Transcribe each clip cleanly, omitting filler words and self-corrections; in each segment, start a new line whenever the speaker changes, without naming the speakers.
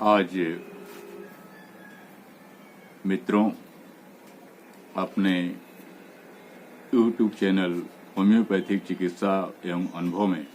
आज मित्रों अपने YouTube चैनल होम्योपैथिक चिकित्सा एवं अनुभव में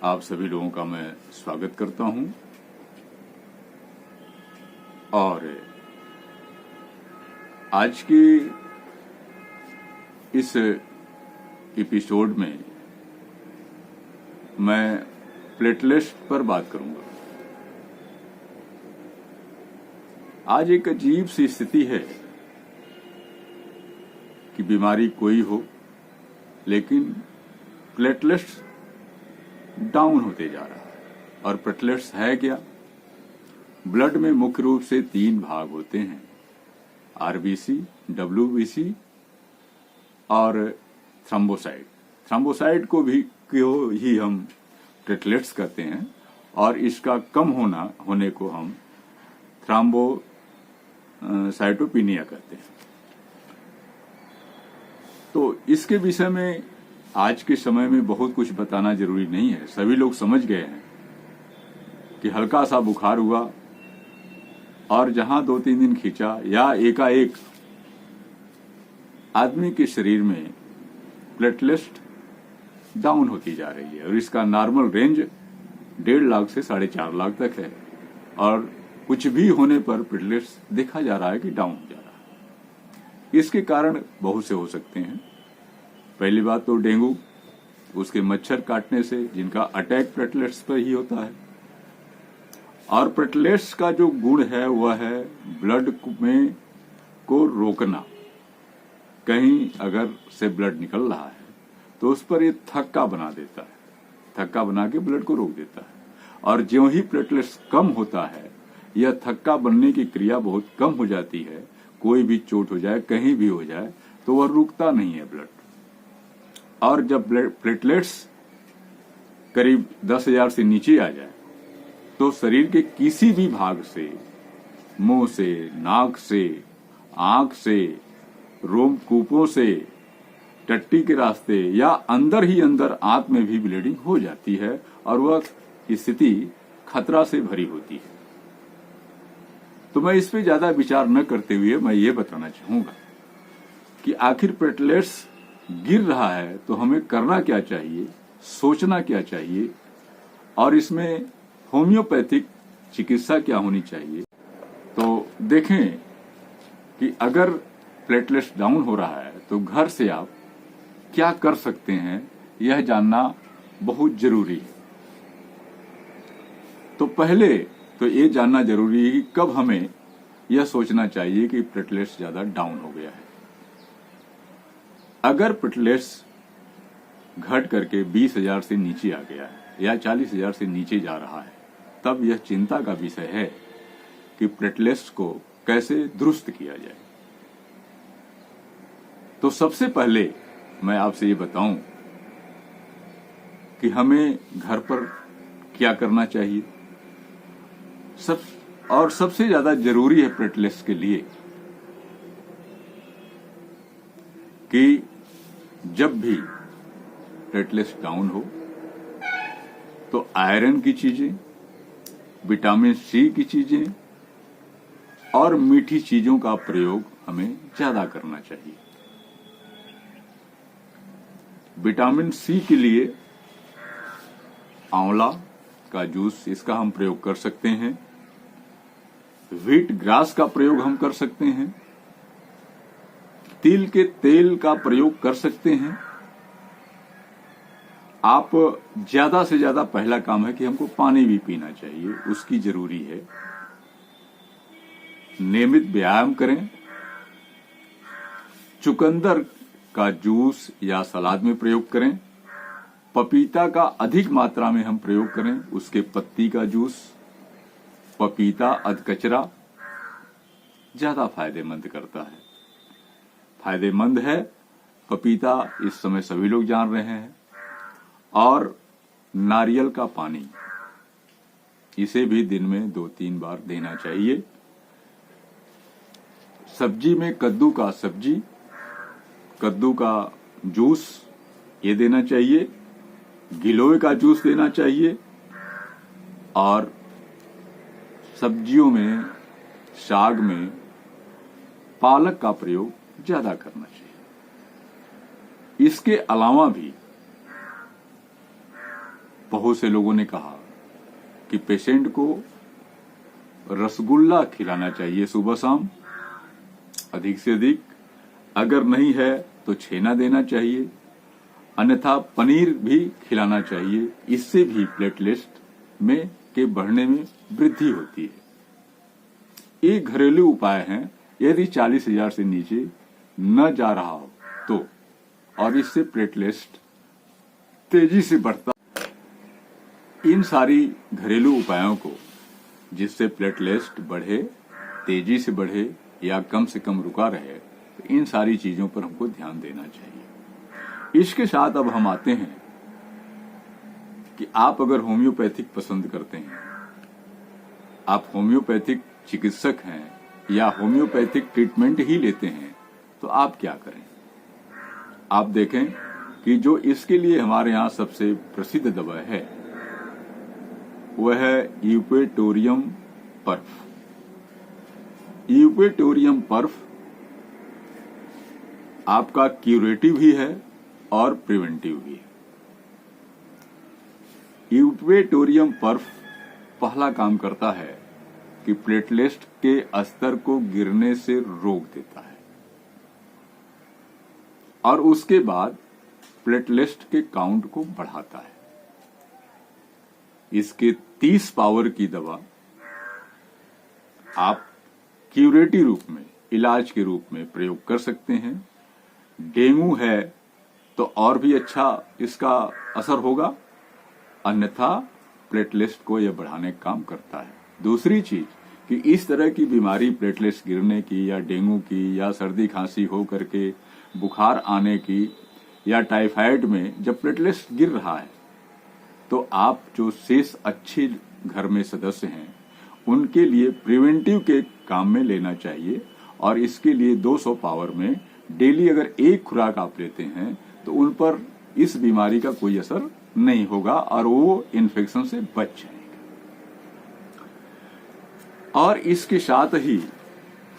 आप सभी लोगों का मैं स्वागत करता हूं और आज की इस एपिसोड में मैं प्लेटलेट्स पर बात करूंगा। आज एक अजीब सी स्थिति है कि बीमारी कोई हो लेकिन प्लेटलेट्स डाउन होते जा रहा है। और प्लेटलेट्स है क्या? ब्लड में मुख्य रूप से 3 भाग होते हैं, आरबीसी, डब्ल्यूबीसी और थ्रोम्बोसाइट। थ्रोम्बोसाइट को ही हम प्लेटलेट्स कहते हैं और इसका कम होने को हम थ्रोम्बोसाइटोपिनिया कहते हैं। तो इसके विषय में आज के समय में बहुत कुछ बताना जरूरी नहीं है। सभी लोग समझ गए हैं कि हल्का सा बुखार हुआ और जहां 2-3 दिन खींचा या एकाएक आदमी के शरीर में प्लेटलेट्स डाउन होती जा रही है और इसका नॉर्मल रेंज 1.5 लाख से 4.5 लाख तक है और कुछ भी होने पर प्लेटलेट्स देखा जा रहा है कि डाउन हो जा रहा है। इसके कारण बहुत से हो सकते हैं। पहली बात तो डेंगू, उसके मच्छर काटने से, जिनका अटैक प्लेटलेट्स पर ही होता है। और प्लेटलेट्स का जो गुण है वह है ब्लड में को रोकना। कहीं अगर से ब्लड निकल रहा है तो उस पर ये थक्का बना देता है, थक्का बना के ब्लड को रोक देता है। और ज्यों ही प्लेटलेट्स कम होता है यह थक्का बनने की क्रिया बहुत कम हो जाती है। कोई भी चोट हो जाए, कहीं भी हो जाए, तो वह रुकता नहीं है ब्लड। और जब प्लेटलेट्स करीब 10,000 से नीचे आ जाए तो शरीर के किसी भी भाग से, मुंह से, नाक से, आंख से, रोमकूपों से, टट्टी के रास्ते या अंदर ही अंदर आंत में भी ब्लीडिंग हो जाती है और वह स्थिति खतरा से भरी होती है। तो मैं इस पे ज्यादा विचार न करते हुए मैं ये बताना चाहूंगा कि आखिर प्लेटलेट्स गिर रहा है तो हमें करना क्या चाहिए, सोचना क्या चाहिए और इसमें होम्योपैथिक चिकित्सा क्या होनी चाहिए। तो देखें कि अगर प्लेटलेट्स डाउन हो रहा है तो घर से आप क्या कर सकते हैं, यह जानना बहुत जरूरी है। तो पहले तो ये जानना जरूरी है कि कब हमें यह सोचना चाहिए कि प्लेटलेट्स ज्यादा डाउन हो गया है। अगर प्लेटलेट्स घट करके 20,000 से नीचे आ गया है या 40,000 से नीचे जा रहा है, तब यह चिंता का विषय है कि प्लेटलेट्स को कैसे दुरुस्त किया जाए। तो सबसे पहले मैं आपसे ये बताऊं कि हमें घर पर क्या करना चाहिए। सबसे ज्यादा जरूरी है प्लेटलेट्स के लिए कि जब भी प्लेटलेट्स डाउन हो तो आयरन की चीजें, विटामिन सी की चीजें और मीठी चीजों का प्रयोग हमें ज्यादा करना चाहिए। विटामिन सी के लिए आंवला का जूस, इसका हम प्रयोग कर सकते हैं। व्हीट ग्रास का प्रयोग हम कर सकते हैं। तिल के तेल का प्रयोग कर सकते हैं। आप ज्यादा से ज्यादा पहला काम है कि हमको पानी भी पीना चाहिए, उसकी जरूरी है। नियमित व्यायाम करें। चुकंदर का जूस या सलाद में प्रयोग करें। पपीता का अधिक मात्रा में हम प्रयोग करें, उसके पत्ती का जूस, पपीता अधकचरा ज्यादा फायदेमंद करता है। फायदेमंद है पपीता, इस समय सभी लोग जान रहे हैं। और नारियल का पानी, इसे भी दिन में 2-3 बार देना चाहिए। सब्जी में कद्दू का सब्जी, कद्दू का जूस ये देना चाहिए। गिलोय का जूस देना चाहिए। और सब्जियों में, साग में पालक का प्रयोग ज्यादा करना चाहिए। इसके अलावा भी बहुत से लोगों ने कहा कि पेशेंट को रसगुल्ला खिलाना चाहिए सुबह शाम, अधिक से अधिक। अगर नहीं है तो छेना देना चाहिए, अन्यथा पनीर भी खिलाना चाहिए। इससे भी प्लेटलेट में के बढ़ने में वृद्धि होती है। ये घरेलू उपाय हैं यदि 40,000 से नीचे न जा रहा हो तो, और इससे प्लेटलेट तेजी से बढ़ता। इन सारी घरेलू उपायों को, जिससे प्लेटलेट बढ़े, तेजी से बढ़े या कम से कम रुका रहे, तो इन सारी चीजों पर हमको ध्यान देना चाहिए। इसके साथ अब हम आते हैं कि आप अगर होम्योपैथिक पसंद करते हैं, आप होम्योपैथिक चिकित्सक हैं या होम्योपैथिक ट्रीटमेंट ही लेते हैं, तो आप क्या करें। आप देखें कि जो इसके लिए हमारे यहाँ सबसे प्रसिद्ध दवा है वह है यूपेटोरियम पर्फ। यूपेटोरियम पर्फ आपका क्यूरेटिव भी है और प्रिवेंटिव भी है। यूपेटोरियम पर्फ पहला काम करता है कि प्लेटलेट के स्तर को गिरने से रोक देता है और उसके बाद प्लेटलेट के काउंट को बढ़ाता है। इसके 30 पावर की दवा आप क्यूरेटिव रूप में, इलाज के रूप में प्रयोग कर सकते हैं। डेंगू है तो और भी अच्छा इसका असर होगा, अन्यथा प्लेटलेट को यह बढ़ाने का काम करता है। दूसरी चीज कि इस तरह की बीमारी, प्लेटलेट्स गिरने की या डेंगू की या सर्दी खांसी हो करके बुखार आने की या टाइफाइड में जब प्लेटलेट्स गिर रहा है, तो आप जो शेष अच्छे घर में सदस्य हैं उनके लिए प्रिवेंटिव के काम में लेना चाहिए। और इसके लिए 200 पावर में डेली अगर एक खुराक आप लेते हैं तो उन पर इस बीमारी का कोई असर नहीं होगा और वो इन्फेक्शन से बच जाएगा। और इसके साथ ही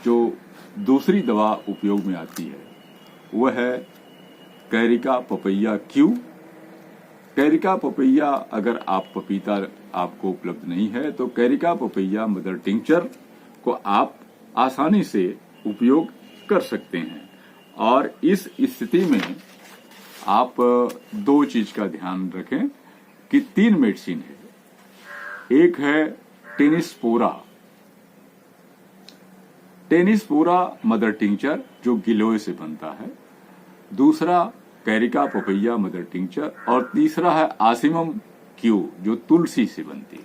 जो दूसरी दवा उपयोग में आती है वह है Carica papaya Q. Carica papaya, अगर आप पपीता आपको उपलब्ध नहीं है तो कैरिका पपैया मदर टिंचर को आप आसानी से उपयोग कर सकते हैं। और इस स्थिति में आप दो चीज का ध्यान रखें कि 3 मेडिसिन है। एक है टेनिसपोरा मदर टिंचर जो गिलोय से बनता है, दूसरा कैरिका पपैया मदर टिंचर और तीसरा है आसिमम क्यू जो तुलसी से बनती है।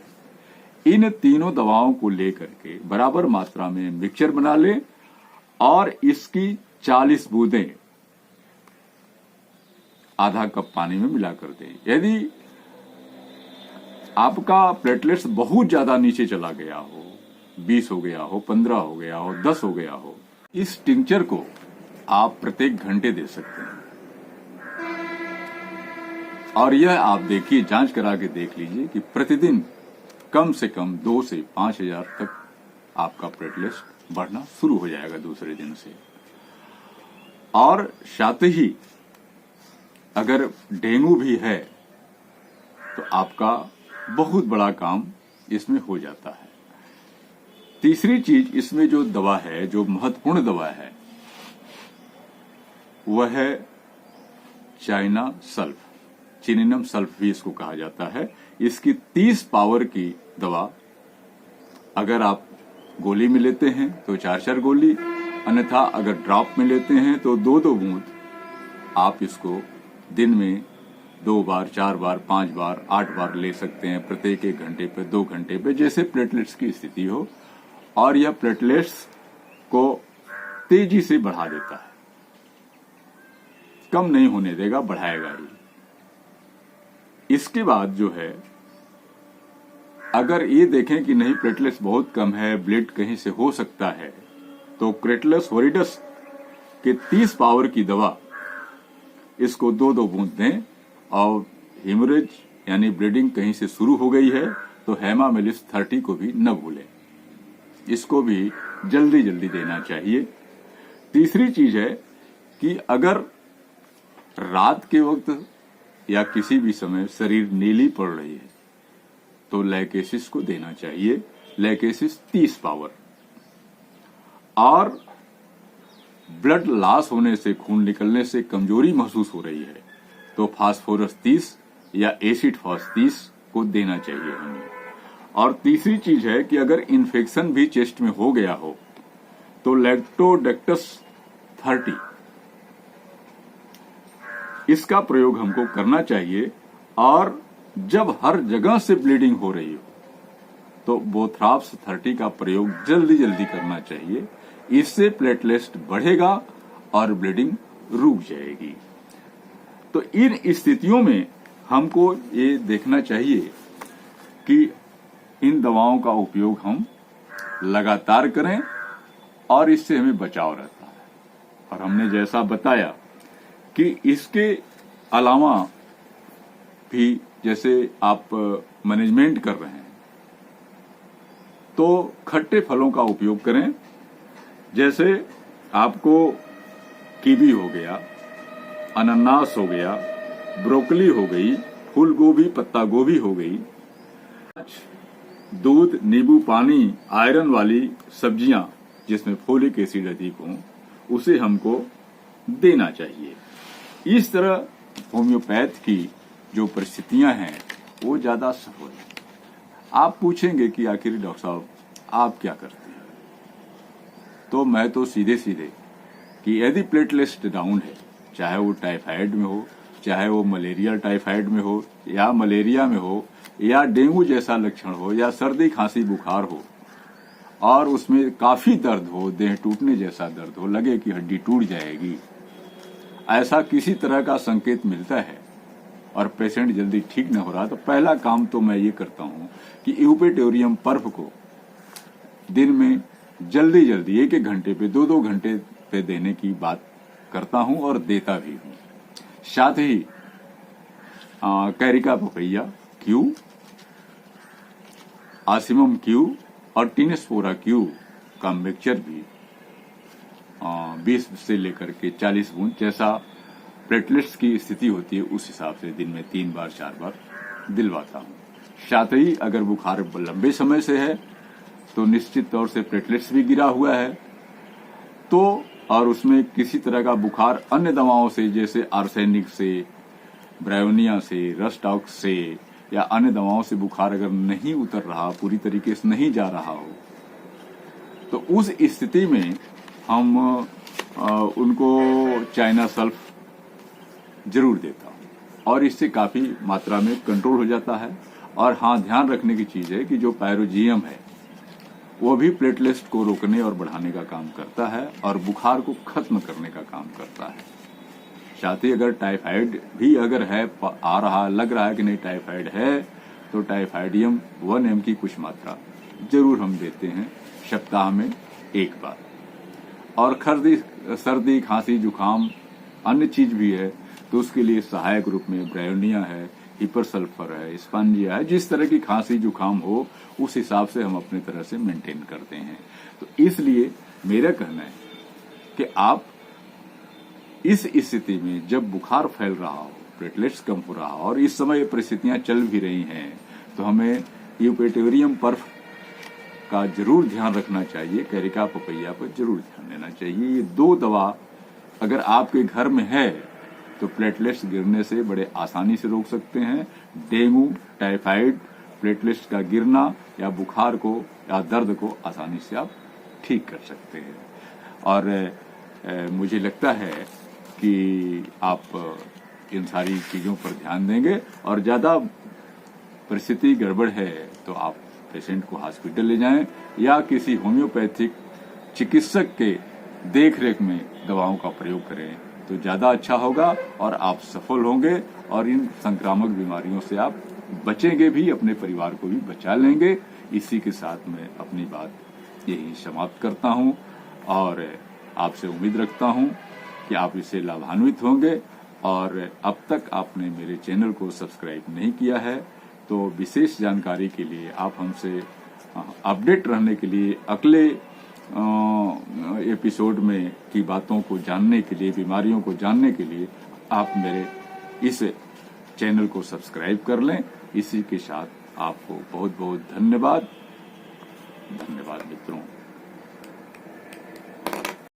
इन तीनों दवाओं को लेकर के बराबर मात्रा में मिक्सचर बना लें और इसकी 40 बूंदें आधा कप पानी में मिलाकर दें। यदि आपका प्लेटलेट्स बहुत ज्यादा नीचे चला गया हो, 20 हो गया हो, 15 हो गया हो, 10 हो गया हो, इस टिंचर को आप प्रत्येक घंटे दे सकते हैं। और यह आप देखिए, जांच करा के देख लीजिए कि प्रतिदिन कम से कम 2 से 5,000 तक आपका प्लेटलेट्स बढ़ना शुरू हो जाएगा दूसरे दिन से। और साथ ही अगर डेंगू भी है तो आपका बहुत बड़ा काम इसमें हो जाता है। तीसरी चीज इसमें जो दवा है, जो महत्वपूर्ण दवा है, वह है चाइना सल्फ, चिनिनम सल्फ भी इसको कहा जाता है। इसकी 30 पावर की दवा अगर आप गोली में लेते हैं तो 4-4 गोली, अन्यथा अगर ड्रॉप में लेते हैं तो 2-2 बूंद आप इसको दिन में 2 बार, 4 बार, 5 बार, 8 बार ले सकते हैं, प्रत्येक 1 घंटे पे, 2 घंटे पे, जैसे प्लेटलेट्स की स्थिति हो। और यह प्लेटलेट्स को तेजी से बढ़ा देता है, कम नहीं होने देगा, बढ़ाएगा ही। इसके बाद जो है, अगर ये देखें कि नहीं प्लेटलेट्स बहुत कम है, ब्लड कहीं से हो सकता है, तो क्रेटलस होरिडस के 30 पावर की दवा इसको 2-2 बूंद दें। और हेमोरेज यानी ब्लीडिंग कहीं से शुरू हो गई है तो हेमामेलिस 30 को भी न भूलें, इसको भी जल्दी जल्दी देना चाहिए। तीसरी चीज है कि अगर रात के वक्त या किसी भी समय शरीर नीली पड़ रही है तो लैकेसिस को देना चाहिए, लैकेसिस 30 पावर। और ब्लड लॉस होने से, खून निकलने से कमजोरी महसूस हो रही है तो फास्फोरस 30 या एसिड फॉस 30 को देना चाहिए हमें। और तीसरी चीज है कि अगर इन्फेक्शन भी चेस्ट में हो गया हो तो लैक्टोडेक्टस 30 इसका प्रयोग हमको करना चाहिए। और जब हर जगह से ब्लीडिंग हो रही हो तो बोथ्राप्स 30 का प्रयोग जल्दी जल्दी करना चाहिए। इससे प्लेटलेट बढ़ेगा और ब्लीडिंग रुक जाएगी। तो इन स्थितियों में हमको ये देखना चाहिए कि इन दवाओं का उपयोग हम लगातार करें और इससे हमें बचाव रहता है। और हमने जैसा बताया कि इसके अलावा भी जैसे आप मैनेजमेंट कर रहे हैं तो खट्टे फलों का उपयोग करें। जैसे आपको कीवी हो गया, अनानास हो गया, ब्रोकली हो गई, फूल गोभी, पत्ता गोभी हो गई, दूध, नींबू पानी, आयरन वाली सब्जियां जिसमें फोलिक एसिड अधिक हो, उसे हमको देना चाहिए। इस तरह होम्योपैथ की जो परिस्थितियां हैं वो ज्यादा सफल है। आप पूछेंगे कि आखिर डॉक्टर साहब आप क्या करते हैं, तो मैं तो सीधे सीधे कि यदि प्लेटलेट डाउन है, चाहे वो टाइफाइड में हो, चाहे वो मलेरिया टाइफाइड में हो, या मलेरिया में हो, या डेंगू जैसा लक्षण हो, या सर्दी खांसी बुखार हो, और उसमें काफी दर्द हो, देह टूटने जैसा दर्द हो, लगे कि हड्डी टूट जाएगी, ऐसा किसी तरह का संकेत मिलता है और पेशेंट जल्दी ठीक न हो रहा, तो पहला काम तो मैं ये करता हूं कि यूपेटोरियम पर्फ को दिन में जल्दी जल्दी 1-1 घंटे पे, 2-2 घंटे पे देने की बात करता हूं और देता भी हूं। साथ ही कैरिका पपैया क्यू, आसिमम क्यू और टिनेस्पोरा क्यू का मिक्सचर भी 20 से लेकर के 40 बूंद, जैसा प्लेटलेट्स की स्थिति होती है उस हिसाब से दिन में 3 बार 4 बार दिलवाता हूं। साथ ही अगर बुखार लंबे समय से है तो निश्चित तौर से प्लेटलेट्स भी गिरा हुआ है तो, और उसमें किसी तरह का बुखार अन्य दवाओं से, जैसे आर्सेनिक से, ब्रायोनिया से, रस्टॉक्स से या अन्य दवाओं से बुखार अगर नहीं उतर रहा, पूरी तरीके से नहीं जा रहा हो, तो उस स्थिति में हम उनको चाइना सल्फ जरूर देता हूं और इससे काफी मात्रा में कंट्रोल हो जाता है। और हाँ, ध्यान रखने की चीज है कि जो पायरोजियम है वो भी प्लेटलेट्स को रोकने और बढ़ाने का काम करता है और बुखार को खत्म करने का काम करता है। साथ ही अगर टाइफाइड भी अगर है, आ रहा, लग रहा है कि नहीं टाइफाइड है, तो टाइफाइडियम 1 mg की कुछ मात्रा जरूर हम देते हैं सप्ताह में 1 बार। और सर्दी खांसी जुकाम अन्य चीज भी है तो उसके लिए सहायक रूप में ब्रायोनिया है, हिपर सल्फर है, स्पंजिया है। जिस तरह की खांसी जुकाम हो उस हिसाब से हम अपने तरह से मेंटेन करते हैं। तो इसलिए मेरा कहना है कि आप इस स्थिति में जब बुखार फैल रहा हो, प्लेटलेट्स कम हो रहा हो और इस समय परिस्थितियां चल भी रही हैं, तो हमें यूपेटोरियम पर्फ का जरूर ध्यान रखना चाहिए, कैरिका पपैया पर जरूर ध्यान देना चाहिए। ये 2 दवा अगर आपके घर में है तो प्लेटलेट्स गिरने से बड़े आसानी से रोक सकते हैं। डेंगू, टाइफाइड, प्लेटलेट्स का गिरना या बुखार को या दर्द को आसानी से आप ठीक कर सकते हैं। और मुझे लगता है कि आप इन सारी चीजों पर ध्यान देंगे और ज्यादा परिस्थिति गड़बड़ है तो आप पेशेंट को हॉस्पिटल ले जाएं या किसी होम्योपैथिक चिकित्सक के देखरेख में दवाओं का प्रयोग करें तो ज्यादा अच्छा होगा और आप सफल होंगे और इन संक्रामक बीमारियों से आप बचेंगे भी, अपने परिवार को भी बचा लेंगे। इसी के साथ मैं अपनी बात यही समाप्त करता हूं और आपसे उम्मीद रखता हूं कि आप इससे लाभान्वित होंगे। और अब तक आपने मेरे चैनल को सब्सक्राइब नहीं किया है तो विशेष जानकारी के लिए आप हमसे अपडेट रहने के लिए अगले एपिसोड में की बातों को जानने के लिए, बीमारियों को जानने के लिए आप मेरे इस चैनल को सब्सक्राइब कर लें। इसी के साथ आपको बहुत बहुत धन्यवाद मित्रों।